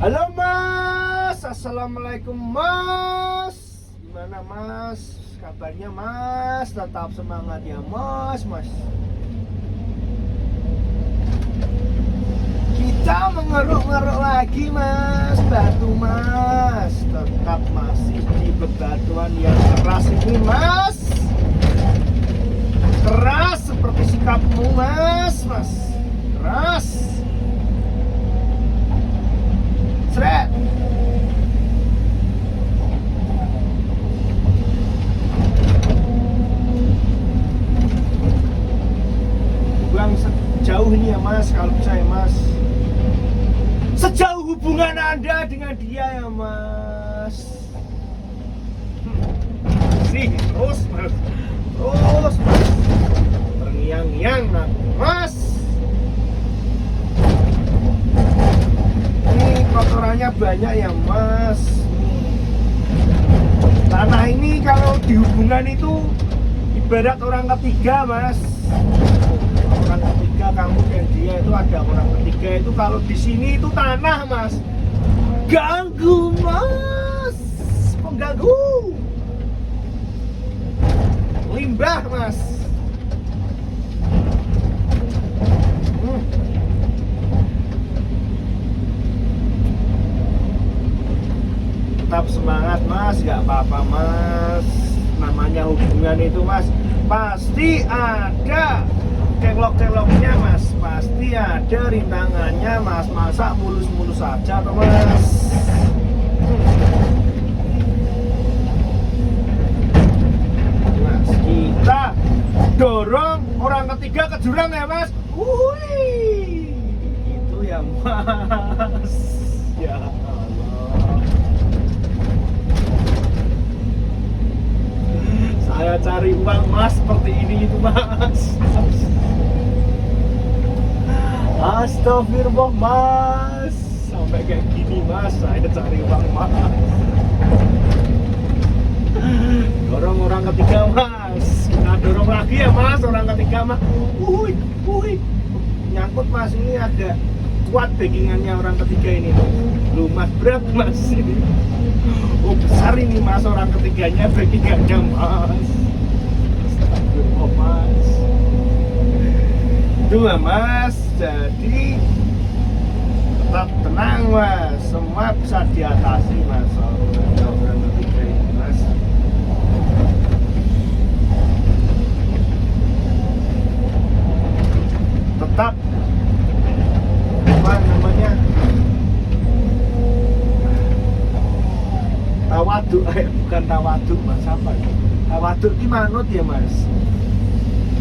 Halo Mas, Assalamualaikum Mas. Gimana Mas? Kabarnya Mas? Tetap semangat ya Mas. Kita mengeruk-ngeruk lagi Mas, batu Mas. Tetap masih di bebatuan yang keras ini Mas. Keras seperti sikapmu Mas. Keras. Sret. Buang sejauh ini ya Mas, kalau saya Mas. Sejauh hubungan Anda dengan dia ya Mas. Terus Mas. Terngiang-ngiang Mas. Kotorannya banyak ya Mas. Tanah ini kalau di hubungan itu ibarat orang ketiga Mas. Orang ketiga, kamu dan dia itu ada orang ketiga itu. Kalau di sini itu tanah Mas. Ganggu Mas, pengganggu. Limbah Mas. Tetap semangat Mas, gak apa-apa Mas. Namanya hubungan itu Mas, pasti ada kelok-keloknya Mas. Pasti ada rintangannya Mas. Masa mulus-mulus saja toh Mas. Mas, kita dorong orang ketiga ke jurang ya Mas. Wuih, itu ya Mas. Ya saya cari uang Mas seperti ini itu Mas. Astagfirullah Mas, sampai kayak gini Mas, saya cari uang Mas. Dorong orang ketiga Mas, kita dorong lagi ya Mas, orang ketiga Mas. Wuih, nyangkut Mas, ini ada kuat backingannya orang ketiga ini. Lu Mas, berat Mas ini. Oh besar ini Mas, orang ketiganya backingannya Mas. Astagfirullah Mas. Itu lah Mas, jadi tetap tenang Mas, semua bisa diatasi Mas. Orang ketiga ini Mas. Tetap apa namanya, tawaduk, bukan tawaduk Mas, apa ya? Tawaduk ini manut ya Mas.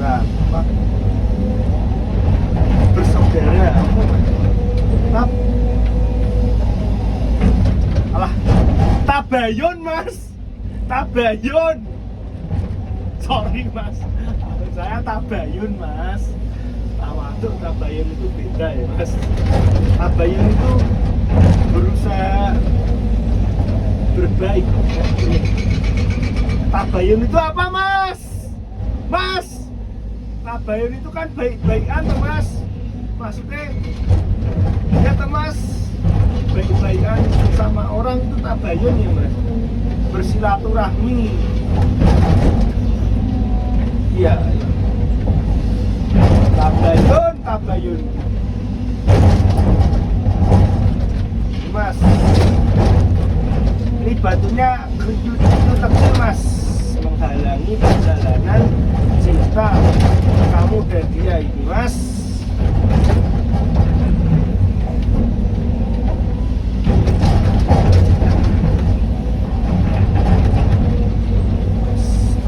Nah, apa? Bersaudara apa Mas? Tabayun Mas. Tabayun. Sorry Mas. Saya tabayun Mas. Tawaduk, tabayun itu beda ya Mas. Tabayun itu berusaha berbaik. Tabayun itu apa Mas? Mas, tabayun itu kan baik-baikan tuh Mas. Maksudnya ya tuh Mas, baik-baikan sama orang itu tabayun ya Mas. Bersilaturahmi. Iya. Tabayun Mas. Ini batunya kerjut itu kecil Mas, menghalangi perjalanan cinta kamu dan dia ini Mas.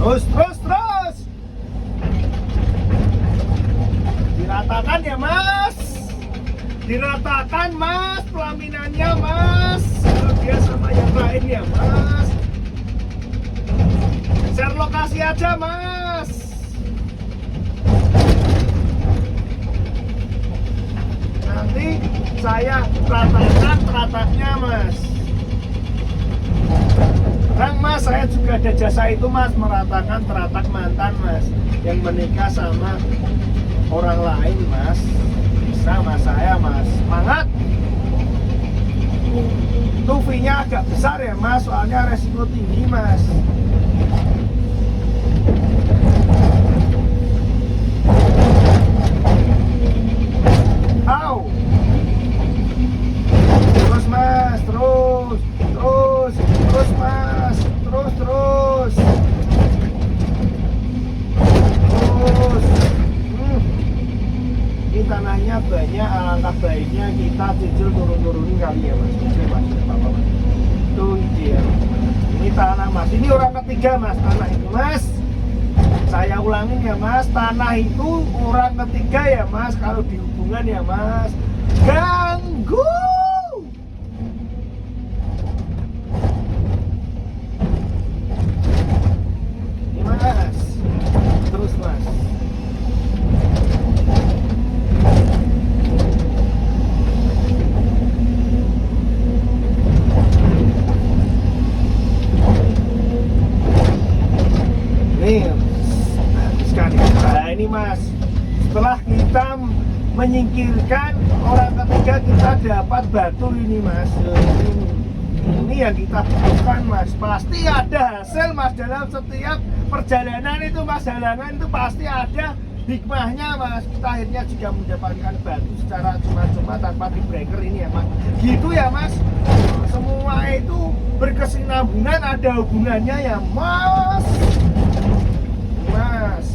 Terus diratakan ya Mas, diratakan Mas pelaminannya Mas, dia sama yang lain ya Mas. Share lokasi aja Mas. Nanti saya ratakan terataknya Mas. Bang Mas, saya juga ada jasa itu Mas, meratakan teratak mantan Mas yang menikah sama orang lain Mas. Bisa Mas, saya Mas, semangat. kopinya agak besar ya mas, soalnya resiko tinggi mas. Au. Terus mas, terus mas, terus. Ini tanahnya banyak, alangkah baiknya kita cicil turun-turunin kali ya mas. Oke mas, apa mas? Itu ide ya. Ini tanah mas, ini orang ketiga mas, tanah itu mas. Saya ulangin ya mas, tanah itu orang ketiga ya mas. Kalau di hubungan ya mas, ganggu. Ini mas, terus mas. Nah ini mas, setelah kita menyingkirkan orang ketiga, kita dapat batu ini mas. Ini yang kita butuhkan mas. Pasti ada hasil mas dalam setiap perjalanan itu mas. Halangan itu pasti ada hikmahnya mas. Kita akhirnya juga mendapatkan batu secara cuma-cuma tanpa di breaker ini ya mas. Gitu ya mas. Semua itu berkesinambungan, ada hubungannya ya mas. Mas.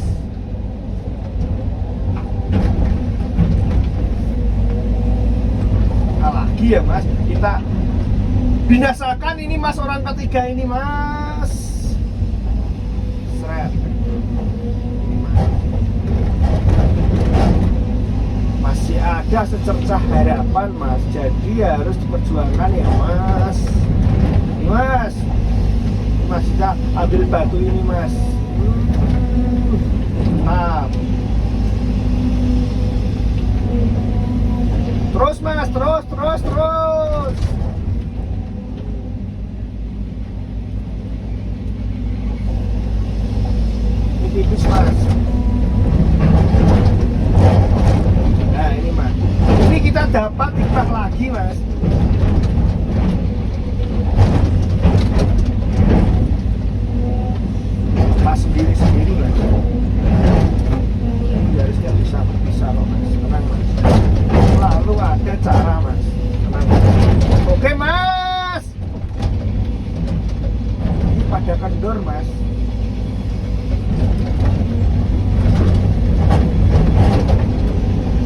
Lagi ya mas, kita binasakan ini mas, orang ketiga ini mas. Seret. Ini mas. Masih ada secercah harapan mas, jadi harus diperjuangkan ya mas. Ini mas, mas kita ambil batu ini mas. Mantap. Terus mas, terus. Ini tipis mas. Nah ini mas, ini kita dapat hikmah lagi mas. Pas sendiri mas. Ini harusnya bisa loh mas, tenang mas. Lalu ada cara mas, tenang mas. Oke mas, ini pada kendor mas.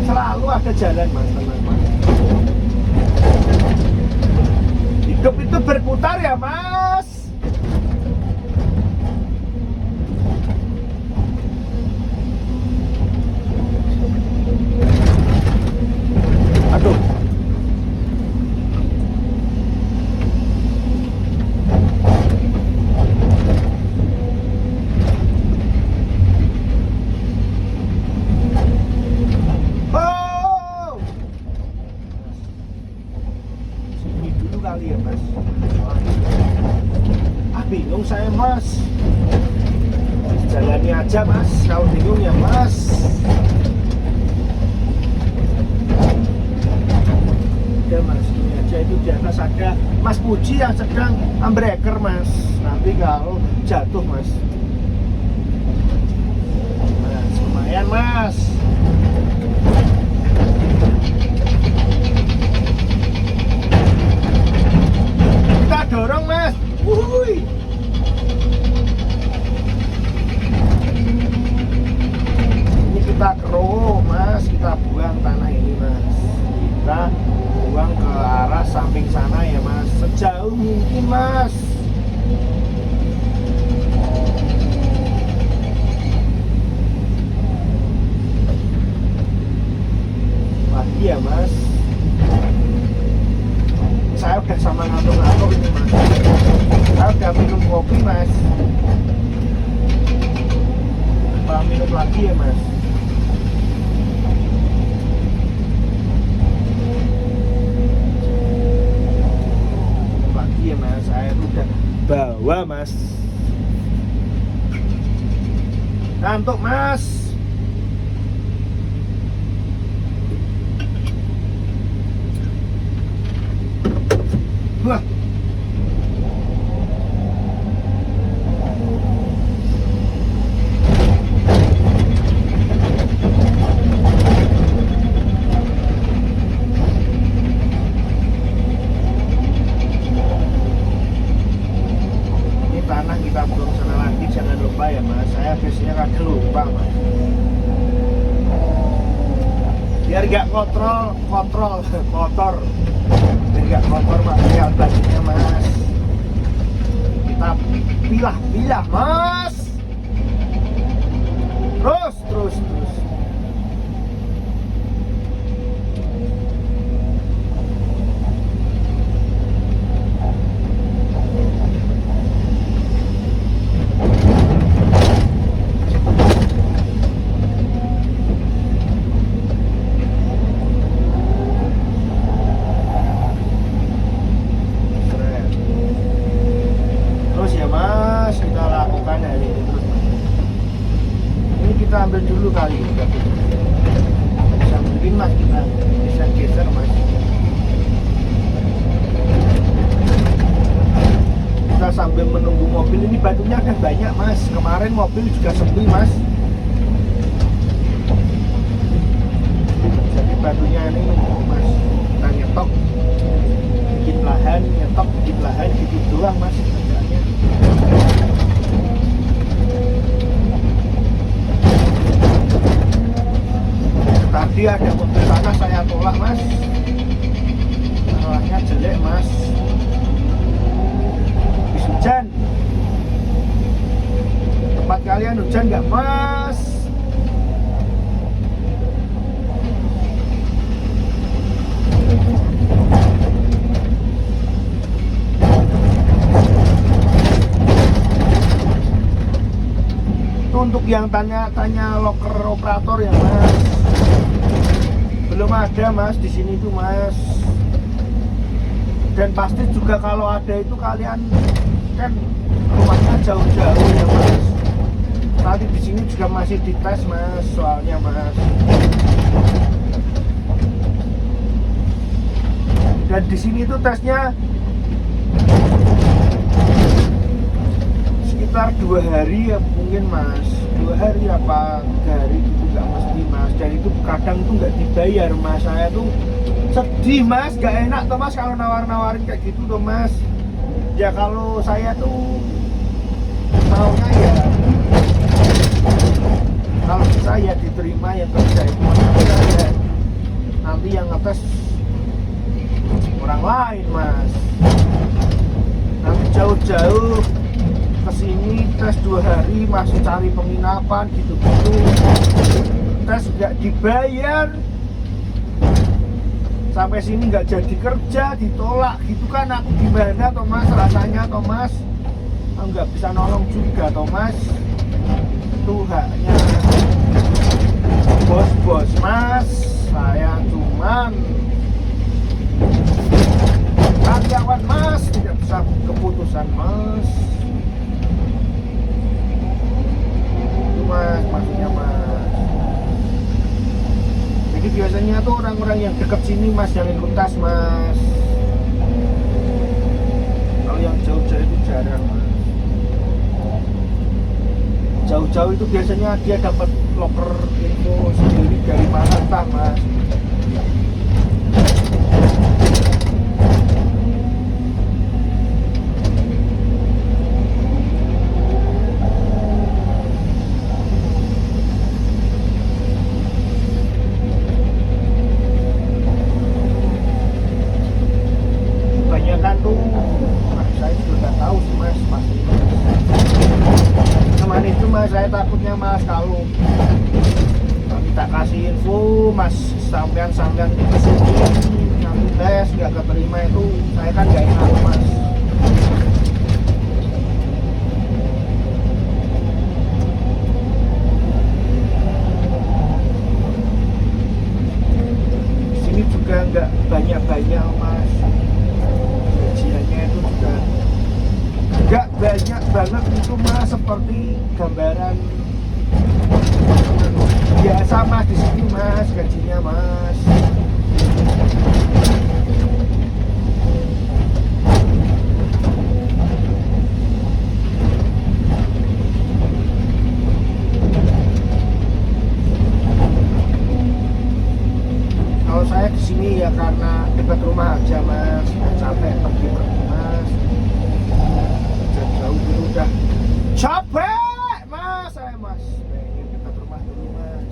Selalu ada jalan mas, tenang mas. Hidup itu berputar ya mas. Aduh. Oh. Sini dulu kali ya mas. Bingung saya mas. Jalani aja mas. Kalau bingung ya mas. Mas, ini aja itu di atas ada Mas Puji yang sedang ambreaker mas. Nanti kalau jatuh mas. Mas, lumayan mas. Kita dorong mas. Wuih. Ini kita keruh mas. Kita buang tanah ini mas. Kita buang ke arah samping sana ya mas, sejauh mungkin mas. Lagi ya mas, saya udah sama ngantuk-ngantuk ini mas. Saya udah minum kopi mas. Apa minum lagi ya mas? Iya mas, saya udah bawa mas. Ngantuk mas. Wah, kotor nggak kotor material bajunya mas, kita pilah mas, terus ya mas, kita lakukan hari ini terus mas. Ini kita ambil dulu kali ini, bisa mungkin mas, kita bisa geser mas. Kita sambil menunggu mobil, ini batunya kan banyak mas, kemarin mobil juga sepi mas, jadi batunya ini menumpuk mas. Kita nyetok bikin lahan gitu doang mas kerjaannya. Tadi ada mobil sana saya tolak mas, arahnya jelek mas, habis hujan. Tempat kalian hujan nggak mas? Itu untuk yang tanya loker operator ya mas, belum ada mas di sini tuh mas. Dan pasti juga kalau ada itu kalian kan rumahnya jauh-jauh ya mas. Nanti di sini juga masih dites mas, soalnya mas. Dan di sini tuh tesnya sekitar 2 hari ya mungkin mas, 2 hari apa 3 hari gitu nggak mesti mas. Dan itu kadang tuh nggak dibayar mas, saya tuh sedih mas, nggak enak tuh mas kalau nawar-nawarin kayak gitu tuh mas. Ya kalau saya tuh maunya ya kalau bisa ya diterima ya kerja itu mas. Ya, nanti yang ngetes orang lain mas, nanti jauh-jauh kesini tes 2 hari masih cari penginapan gitu-gitu, tes nggak dibayar, sampai sini nggak jadi kerja, ditolak gitu kan. Aku gimana toh mas rasanya toh mas, nggak bisa nolong juga toh mas. Itu haknya bos mas, saya cuman karyawan mas, tidak bisa keputusan mas. Itu mas, maksudnya mas. Jadi biasanya tuh orang-orang yang dekat sini mas yang ikut tes mas. Kalau yang jauh-jauh itu jarang mas. Jauh-jauh itu biasanya dia dapat loker info sendiri dari mana entah mas. Kebanyakan tuh saya juga nggak tahu sih mas, pasti kemarin itu mas saya takutnya mas kalau minta kasih info mas sampean kesini nanti tes nggak keterima, itu saya kan nggak enak mas. Sini juga nggak banyak mas, gajiannya itu juga nggak banyak banget itu mas, seperti gambaran biasa mas di sini mas gajinya mas. Kalau saya di sini ya karena dekat rumah aja mas, nggak capek pergi mas. Jauh dulu udah capek mas, saya mas pengen dekat rumah dulu mas.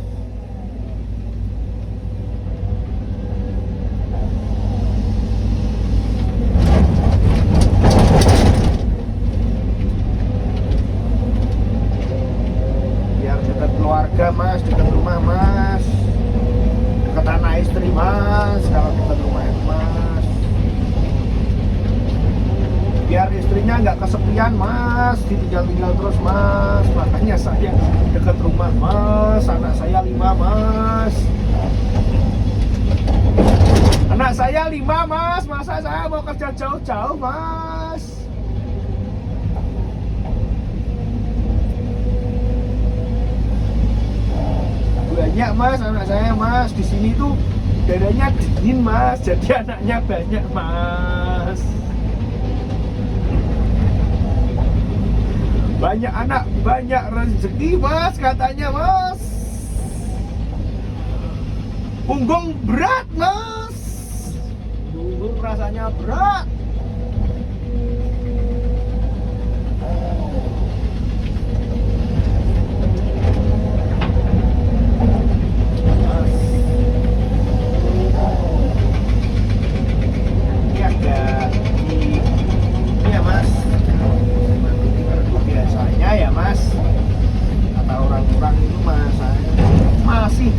kesepian mas, ditinggal-tinggal terus mas, makanya saya dekat rumah mas, anak saya 5 mas, anak saya 5 mas, masa saya mau kerja jauh-jauh mas. Banyak mas anak saya mas, di sini tuh udaranya dingin mas, jadi anaknya banyak mas. Banyak anak, banyak rezeki mas katanya mas. Punggung berat mas, punggung rasanya berat.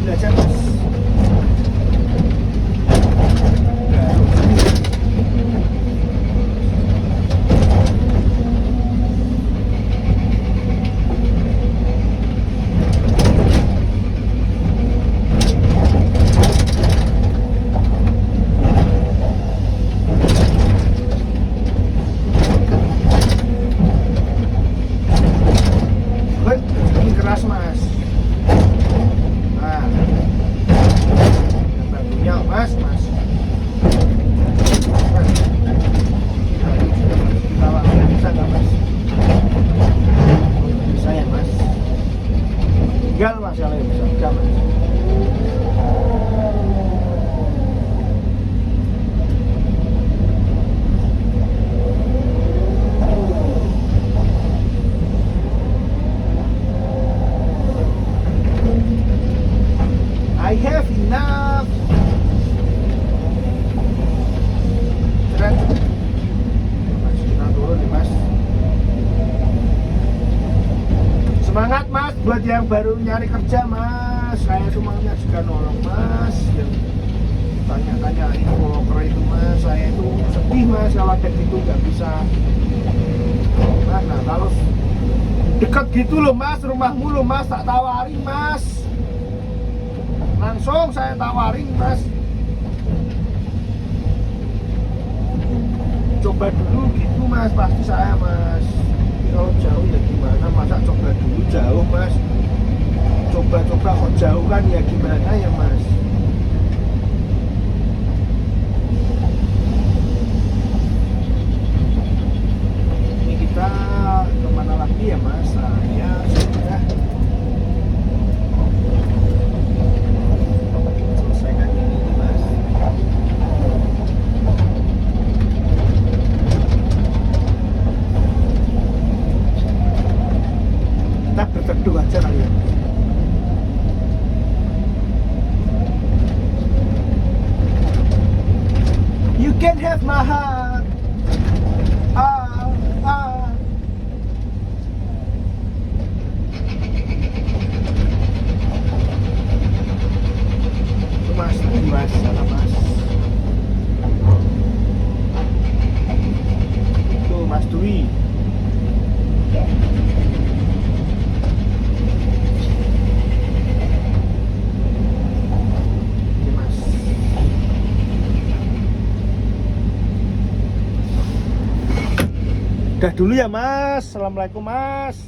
Belajar mas. Ini keras mas. Mas, mas. Bisa nggak mas? Bisa ya mas? Tinggal mas kalau bisa, enggak mas. I have enough. Mas, kita turun nih mas. Semangat mas buat yang baru nyari kerja mas. Saya semuanya juga nolong mas. Yang tanya-tanya info itu mas. Saya itu sedih mas kalau ada gitu nggak bisa. Nah kalau dekat gitu loh mas, rumahmu loh mas, tak tawarin mas. Langsung saya tawarin mas. Coba dulu gitu mas, pasti saya mas. Kalau jauh ya gimana, masa coba dulu jauh mas. Coba-coba kok jauh kan ya gimana ya mas. Ini kita kemana lagi ya mas? Saya sudah selesaikan ini mas. Kita berteduh aja kali ya. You can have my heart. Ah, ah. Itu mas, salah mas. Itu mas Dwi. Udah dulu ya mas. Assalamualaikum mas.